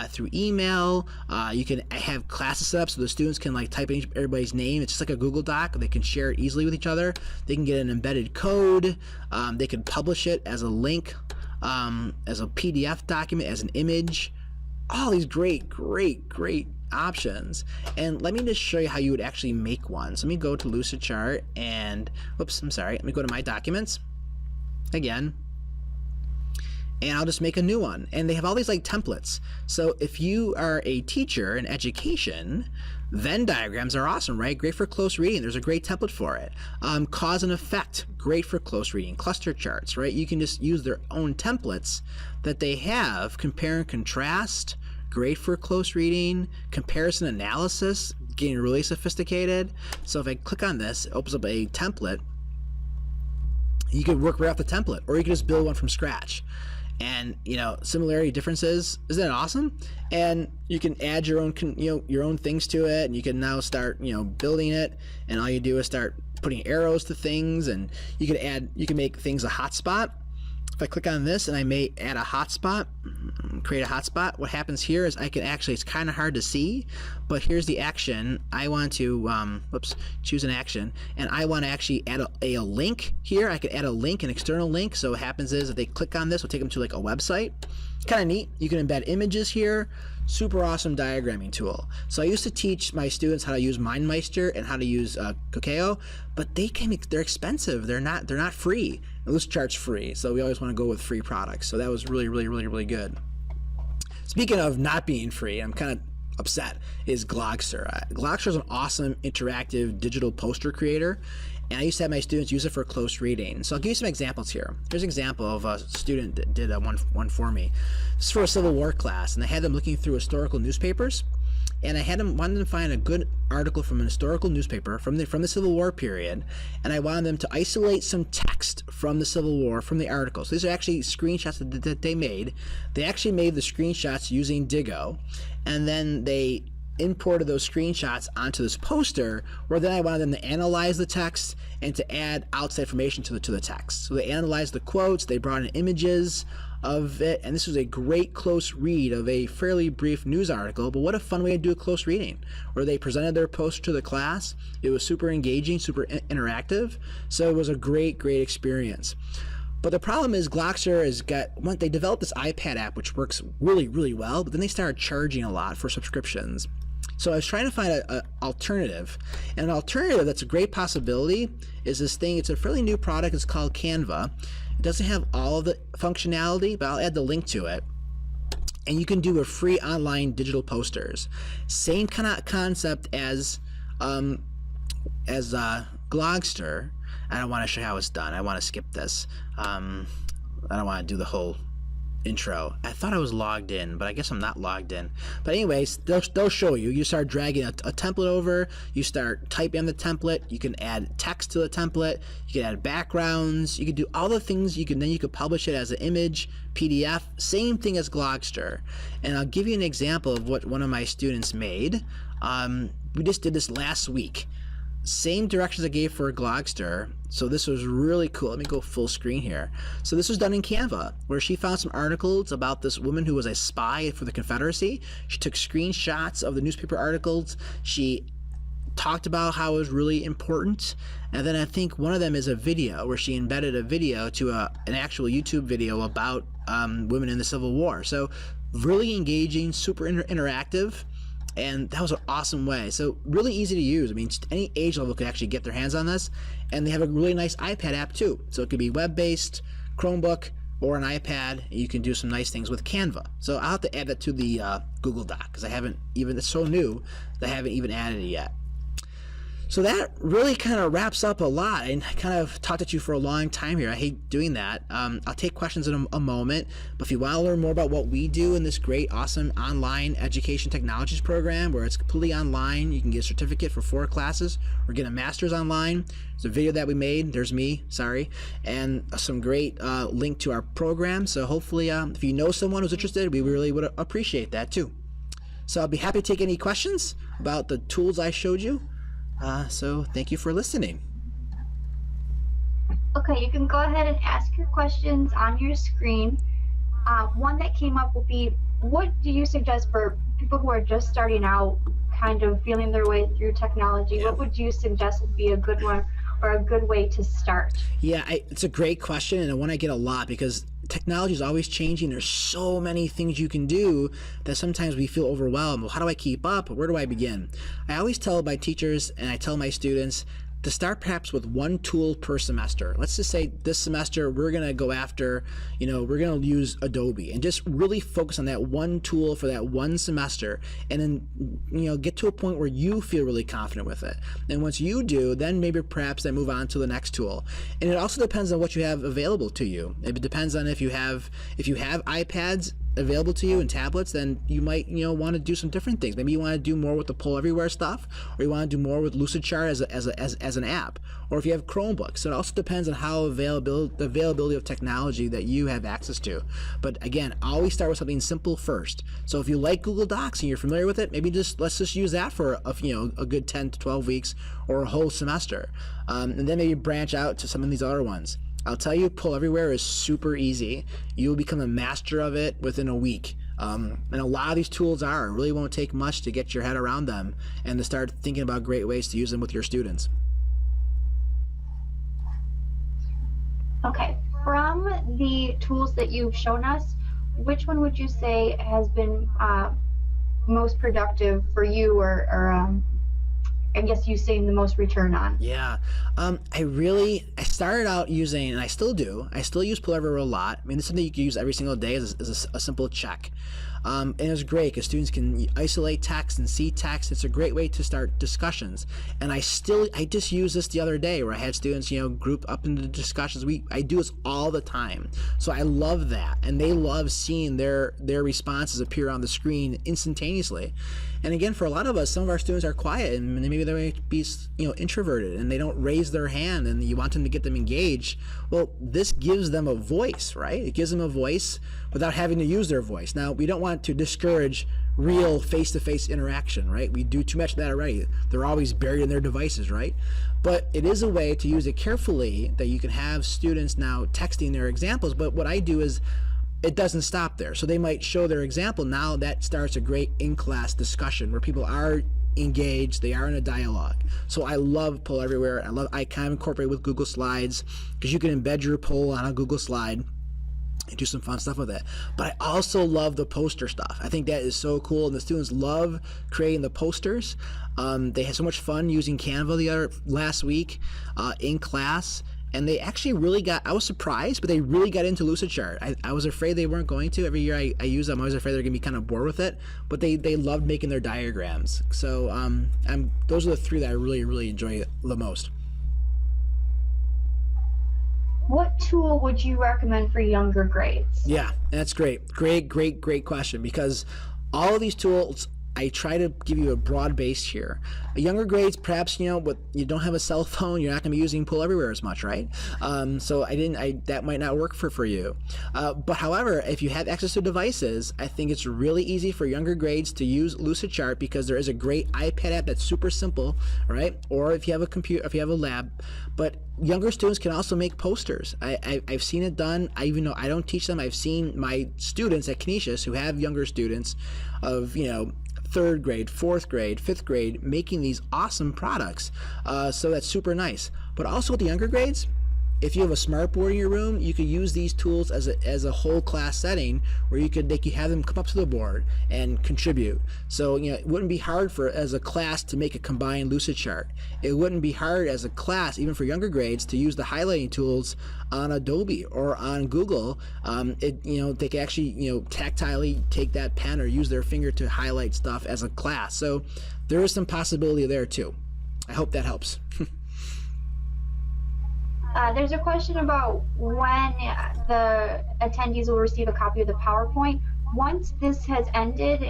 through email. You can have classes set up so the students can like type in everybody's name. It's just like a Google Doc. They can share it easily with each other. They can get an embedded code. They can publish it as a link, as a PDF document, as an image. All these great options. And let me just show you how you would actually make one. So let me go to Lucid Chart and, let me go to my documents again. And I'll just make a new one. And they have all these like templates. So if you are a teacher in education, Venn diagrams are awesome, right? Great for close reading. There's a great template for it. Cause and effect, great for close reading. Cluster charts, right? You can just use their own templates that they have. Compare and contrast, great for close reading. Comparison analysis, getting really sophisticated. So if I click on this, it opens up a template. You can work right off the template, or you can just build one from scratch. And similarity, differences, isn't that awesome? And you can add your own your own things to it, and you can now start building it, and all you do is start putting arrows to things, and you can make things a hotspot. If I click on this and I may add a hotspot, create a hotspot, what happens here is I can actually, it's kind of hard to see, but here's the action. I want to, choose an action, and I want to actually add a link here. I could add a link, an external link. So what happens is if they click on this, it'll take them to like a website. Kind of neat. You can embed images here. Super awesome diagramming tool. So I used to teach my students how to use MindMeister and how to use Cacoo, but they're expensive. They're not free. And Lucid Chart's free, so we always want to go with free products. So that was really good. Speaking of not being free, I'm kind of upset, is Glogster. Glogster is an awesome interactive digital poster creator, and I used to have my students use it for close reading. So I'll give you some examples here. Here's an example of a student that did one for me. This is for a Civil War class, and I had them looking through historical newspapers, and I wanted them to find a good article from an historical newspaper from the Civil War period, and I wanted them to isolate some text from the Civil War from the article. So these are actually screenshots that they made. They actually made the screenshots using Diijo, and then they imported those screenshots onto this poster, where then I wanted them to analyze the text and to add outside information to the text. So they analyzed the quotes, they brought in images of it, and this was a great close read of a fairly brief news article. But what a fun way to do a close reading, where they presented their poster to the class. It was super engaging, super interactive, so it was a great experience. But the problem is Glogster they developed this iPad app which works really well, but then they started charging a lot for subscriptions. So I was trying to find an alternative. And an alternative that's a great possibility is this thing. It's a fairly new product. It's called Canva. It doesn't have all of the functionality, but I'll add the link to it. And you can do a free online digital posters. Same kind of concept as Glogster. I don't want to show you how it's done. I want to skip this. I don't want to do the whole intro. I thought I was logged in, but I guess I'm not logged in. But anyways, they'll show you. You start dragging a template over. You start typing on the template. You can add text to the template. You can add backgrounds. You can do all the things. You can publish it as an image, PDF. Same thing as Glogster. And I'll give you an example of what one of my students made. We just did this last week. Same directions I gave for Glogster. So this was really cool. Let me go full screen here. So this was done in Canva, where she found some articles about this woman who was a spy for the Confederacy. She took screenshots of the newspaper articles. She talked about how it was really important. And then I think one of them is a video where she embedded a video to an actual YouTube video about women in the Civil War. So really engaging, super interactive. And that was an awesome way. So really easy to use. I mean, any age level could actually get their hands on this. And they have a really nice iPad app too. So it could be web-based, Chromebook, or an iPad. You can do some nice things with Canva. So I'll have to add that to the Google Doc, because it's so new that I haven't even added it yet. So that really kind of wraps up a lot, and I kind of talked at you for a long time here. I hate doing that. I'll take questions in a moment, but if you want to learn more about what we do in this great, awesome online education technologies program where it's completely online, you can get a certificate for 4 classes or get a master's online. There's a video that we made, there's me, sorry, and some great link to our program. So hopefully if you know someone who's interested, we really would appreciate that too. So I'll be happy to take any questions about the tools I showed you. So thank you for listening. Okay, you can go ahead and ask your questions on your screen. One that came up will be, what do you suggest for people who are just starting out, kind of feeling their way through technology? Yeah. What would you suggest would be a good one or a good way to start? Yeah, it's a great question, and one I get a lot because technology is always changing. There's so many things you can do that sometimes we feel overwhelmed. Well, how do I keep up? Where do I begin? I always tell my teachers and I tell my students to start perhaps with one tool per semester. Let's just say this semester we're going to go after, we're going to use Adobe and just really focus on that one tool for that one semester, and then, get to a point where you feel really confident with it. And once you do, then maybe perhaps then move on to the next tool. And it also depends on what you have available to you. It depends on if you have iPads available to you and tablets, then you might want to do some different things. Maybe you want to do more with the Pull Everywhere stuff, or you want to do more with Lucid Chart as an app, or if you have Chromebooks. So it also depends on how the availability of technology that you have access to. But again, always start with something simple first. So if you like Google Docs and you're familiar with it, maybe let's just use that for a good 10 to 12 weeks or a whole semester, and then maybe branch out to some of these other ones. I'll tell you, Pull Everywhere is super easy. You'll become a master of it within a week. And a lot of these tools it really won't take much to get your head around them and to start thinking about great ways to use them with your students. Okay, from the tools that you've shown us, which one would you say has been most productive for you, or I guess you seeing the most return on? Yeah, I started out using, and I still use Pull Everywhere a lot. I mean, this is something you can use every single day as a simple check. And it's great because students can isolate text and see text. It's a great way to start discussions. And I just used this the other day where I had students, group up into discussions. I do this all the time. So I love that. And they love seeing their responses appear on the screen instantaneously. And again, for a lot of us, some of our students are quiet and maybe they might be, introverted and they don't raise their hand, and you want them to get them engaged. Well, this gives them a voice, right? It gives them a voice without having to use their voice. Now, we don't want to discourage real face-to-face interaction, right? We do too much of that already. They're always buried in their devices, right? But it is a way to use it carefully that you can have students now texting their examples. But what I do is, it doesn't stop there. So they might show their example. Now that starts a great in-class discussion where people are engaged, they are in a dialogue. So I love Pull Everywhere. I kind of incorporate with Google Slides because you can embed your poll on a Google slide and do some fun stuff with it. But I also love the poster stuff. I think that is so cool, and the students love creating the posters. They had so much fun using Canva last week in class. And they actually I was surprised, but they really got into Lucid Chart. I was afraid they weren't going to. Every year I use them, I was afraid they're going to be kind of bored with it. But they loved making their diagrams. So those are the 3 that I really, really enjoy the most. What tool would you recommend for younger grades? Yeah, that's great. Great question, because all of these tools, I try to give you a broad base here. Younger grades, perhaps, but you don't have a cell phone, you're not going to be using Pull Everywhere as much, right? So that might not work for you. But however, if you have access to devices, I think it's really easy for younger grades to use Lucid Chart because there is a great iPad app that's super simple, right? Or if you have a computer, if you have a lab. But younger students can also make posters. I've seen it done. Even though I don't teach them, I've seen my students at Canisius who have younger students of, 3rd grade, 4th grade, 5th grade, making these awesome products. So that's super nice. But also with the younger grades, if you have a smartboard in your room, you could use these tools as a whole class setting where you could have them come up to the board and contribute. So it wouldn't be hard as a class to make a combined Lucid Chart. It wouldn't be hard as a class, even for younger grades, to use the highlighting tools on Adobe or on Google. They could actually tactilely take that pen or use their finger to highlight stuff as a class. So there is some possibility there too. I hope that helps. There's a question about when the attendees will receive a copy of the PowerPoint. Once this has ended,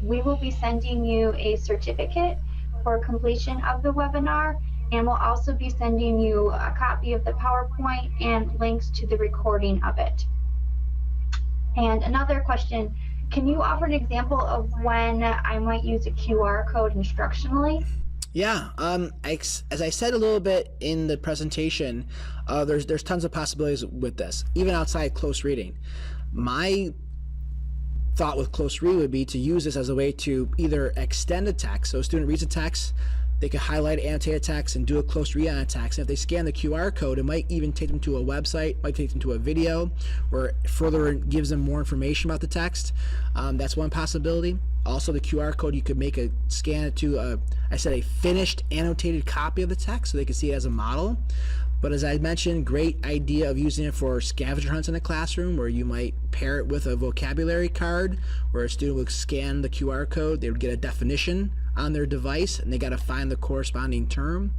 we will be sending you a certificate for completion of the webinar, and we'll also be sending you a copy of the PowerPoint and links to the recording of it. And another question, can you offer an example of when I might use a QR code instructionally? Yeah, as I said a little bit in the presentation, there's tons of possibilities with this, even outside close reading. My thought with close read would be to use this as a way to either extend a text, so a student reads a text, they could highlight annotated text and do a close read on a text. And if they scan the QR code, it might even take them to a website, might take them to a video where it further gives them more information about the text. That's one possibility. Also, the QR code, you could scan it to I said a finished annotated copy of the text so they can see it as a model. But as I mentioned, great idea of using it for scavenger hunts in the classroom, where you might pair it with a vocabulary card where a student would scan the QR code, they would get a definition on their device and they got to find the corresponding term.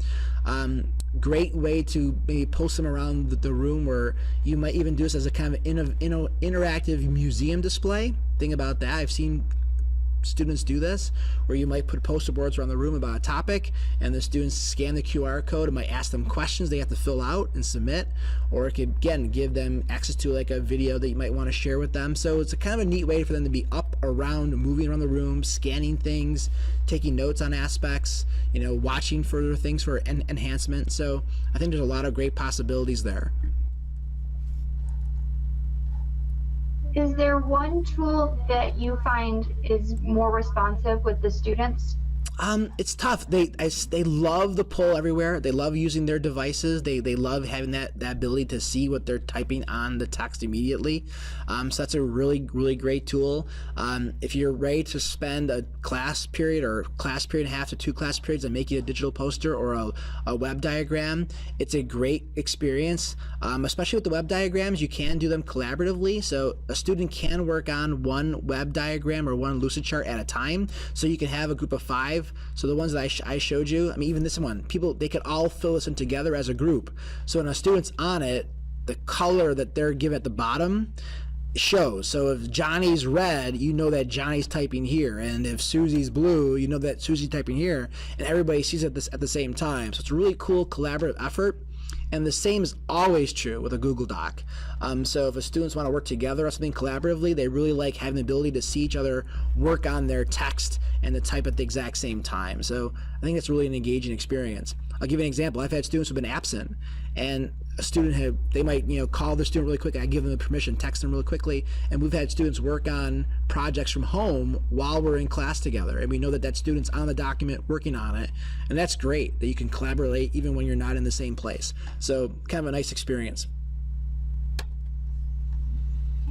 Great way to maybe post them around the room, where you might even do this as a kind of interactive museum display. Think about that. I've seen students do this, where you might put poster boards around the room about a topic, and the students scan the QR code and might ask them questions they have to fill out and submit, or it could again give them access to like a video that you might want to share with them. So it's a kind of a neat way for them to be up, around, moving around the room, scanning things, taking notes on aspects, watching further things for enhancement. So I think there's a lot of great possibilities there. Is there one tool that you find is more responsive with the students? It's tough. They love the poll everywhere. They love using their devices. They love having that ability to see what they're typing on the text immediately. So that's a really great tool. If you're ready to spend a class period or class period and a half to 2 class periods and making a digital poster or a web diagram, it's a great experience. Especially with the web diagrams, you can do them collaboratively. So a student can work on one web diagram or one Lucid Chart at a time. So you can have a group of 5. So the ones that I showed you, I mean, even this one, they could all fill this in together as a group. So when a student's on it, the color that they're given at the bottom shows. So if Johnny's red, you know that Johnny's typing here, and if Susie's blue, you know that Susie's typing here, and everybody sees it at the same time. So it's a really cool collaborative effort. And the same is always true with a Google Doc. So if students want to work together on something collaboratively, they really like having the ability to see each other work on their text and to type at the exact same time. So I think it's really an engaging experience. I'll give you an example. I've had students who've been absent, and a student they might call the student really quick. I give them the permission, text them really quickly, and we've had students work on projects from home while we're in class together, and we know that student's on the document working on it, and that's great that you can collaborate even when you're not in the same place. So kind of a nice experience.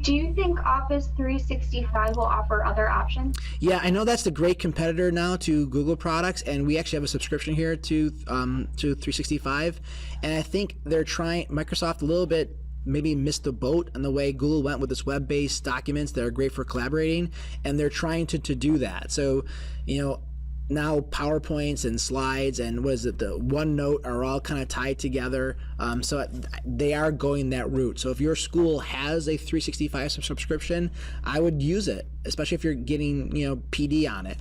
Do you think Office 365 will offer other options? Yeah, I know that's the great competitor now to Google products, and we actually have a subscription here to 365, and I think Microsoft a little bit maybe missed the boat on the way Google went with this web-based documents that are great for collaborating, and they're trying to do that. So, now PowerPoints and slides and the OneNote are all kind of tied together. So they are going that route. So if your school has a 365 subscription, I would use it, especially if you're getting PD on it.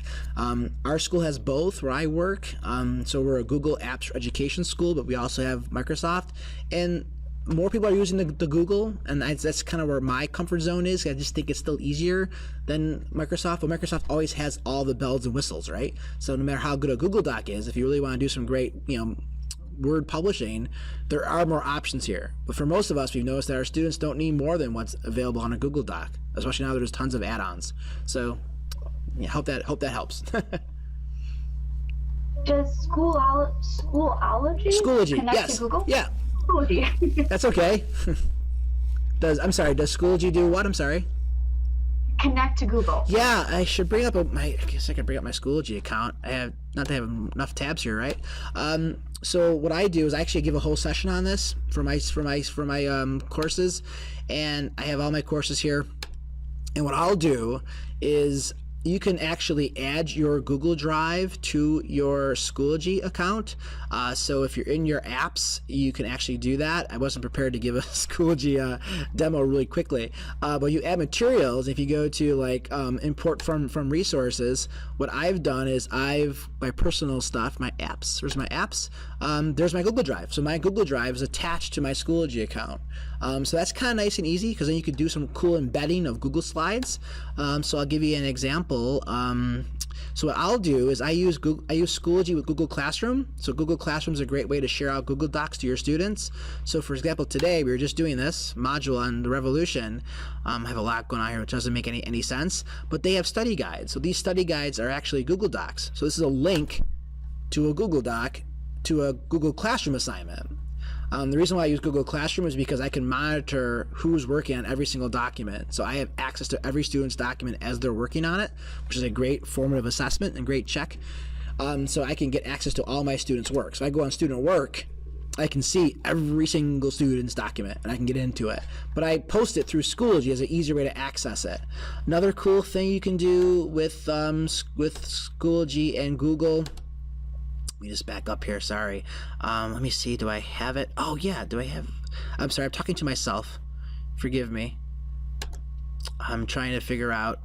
Our school has both where I work. So we're a Google Apps for Education school, but we also have Microsoft, and more people are using the Google, and that's kind of where my comfort zone is. I just think it's still easier than Microsoft, but Microsoft always has all the bells and whistles, right? So no matter how good a Google Doc is, if you really want to do some great, word publishing, there are more options here. But for most of us, we've noticed that our students don't need more than what's available on a Google Doc, especially now there's tons of add-ons. So hope that helps. Does Schoology connect yes. to Google? Yeah. Schoology. That's okay. Does Schoology do what? I'm sorry. Connect to Google. Yeah, I should bring up I guess I could bring up my Schoology account. I have not to have enough tabs here, right? So what I do is I actually give a whole session on this for my courses, and I have all my courses here. And what I'll do is you can actually add your Google Drive to your Schoology account. So if you're in your apps, you can actually do that. I wasn't prepared to give a Schoology demo really quickly, but you add materials. If you go to like import from resources, what I've done is my personal stuff, my apps. Where's my apps? There's my Google Drive. So my Google Drive is attached to my Schoology account. So that's kind of nice and easy because then you could do some cool embedding of Google Slides. So I'll give you an example. So what I'll do is I use Schoology with Google Classroom. So Google Classroom is a great way to share out Google Docs to your students. So for example, today we were just doing this module on the revolution. I have a lot going on here which doesn't make any sense, but they have study guides. So these study guides are actually Google Docs. So this is a link to a Google Doc to a Google Classroom assignment. The reason why I use Google Classroom is because I can monitor who's working on every single document. So I have access to every student's document as they're working on it, which is a great formative assessment and great check. So I can get access to all my students' work. So I go on student work, I can see every single student's document and I can get into it. But I post it through Schoology as an easier way to access it. Another cool thing you can do with Schoology and Google. Let me just back up here, sorry. Let me see, do I have it? Oh yeah, I'm sorry, I'm talking to myself. Forgive me. I'm trying to figure out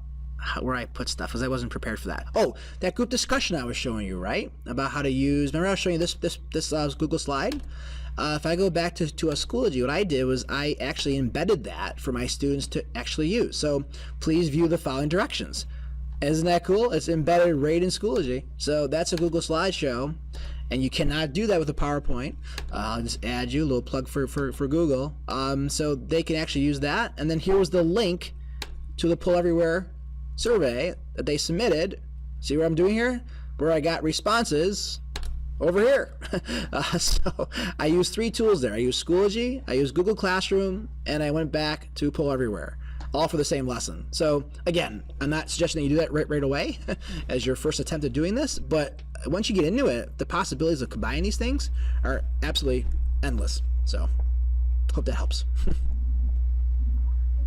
where I put stuff because I wasn't prepared for that. Oh, that group discussion I was showing you, right? About how to use, remember I was showing you this Google slide? If I go back to a Schoology, what I did was I actually embedded that for my students to actually use. So please view the following directions. Isn't that cool? It's embedded right in Schoology. So that's a Google slideshow, and you cannot do that with a PowerPoint. I'll just add you a little plug for Google. So they can actually use that. And then here was the link to the Pull Everywhere survey that they submitted. See what I'm doing here? Where I got responses over here. So I used 3 tools there. I used Schoology, I used Google Classroom, and I went back to Pull Everywhere. All for the same lesson. So again, I'm not suggesting that you do that right away as your first attempt at doing this, but once you get into it, the possibilities of combining these things are absolutely endless. So hope that helps.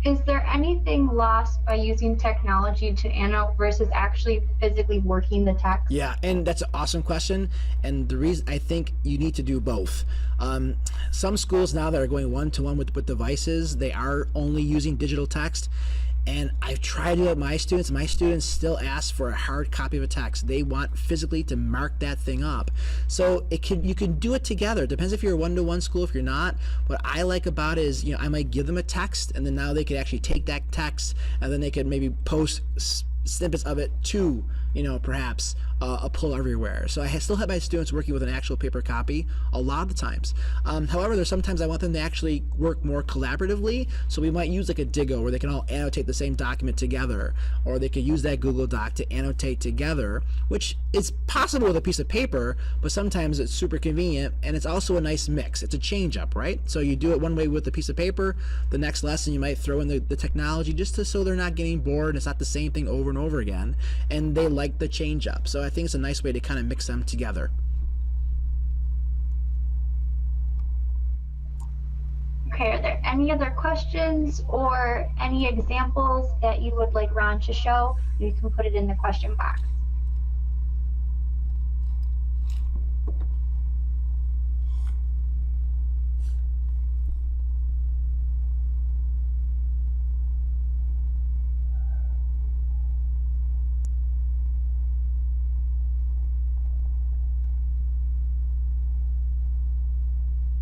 Is there anything lost by using technology to annotate versus actually physically working the text? Yeah, and that's an awesome question. And the reason I think you need to do both. Some schools now that are going one-to-one with devices, they are only using digital text. And I've tried to do it with my students. My students still ask for a hard copy of a text. They want physically to mark that thing up. So you can do it together. It depends if you're a one-to-one school, if you're not. What I like about it is, I might give them a text, and then now they could actually take that text, and then they could maybe post snippets of it to, perhaps a Pull Everywhere. So I still have my students working with an actual paper copy a lot of the times. However, there's sometimes I want them to actually work more collaboratively. So we might use like a Diijo where they can all annotate the same document together, or they could use that Google Doc to annotate together, which is possible with a piece of paper, but sometimes it's super convenient, and it's also a nice mix. It's a change up, right? So you do it one way with a piece of paper, the next lesson you might throw in the technology just so they're not getting bored and it's not the same thing over and over again, and they like the change up. So I think it's a nice way to kind of mix them together. Okay, are there any other questions or any examples that you would like Ron to show? You can put it in the question box.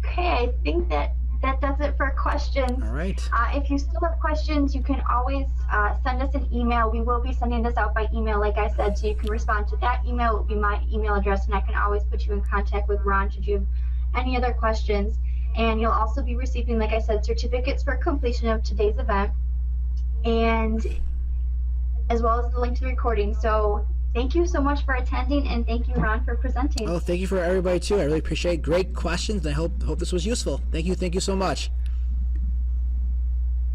Okay, I think that does it for questions. All right. If you still have questions, you can always send us an email. We will be sending this out by email, like I said, so you can respond to that email. It will be my email address, and I can always put you in contact with Ron should you have any other questions. And you'll also be receiving, like I said, certificates for completion of today's event, and as well as the link to the recording. So thank you so much for attending, and thank you, Ron, for presenting. Oh, thank you for everybody too. I really appreciate it. Great questions, and I hope this was useful. Thank you so much.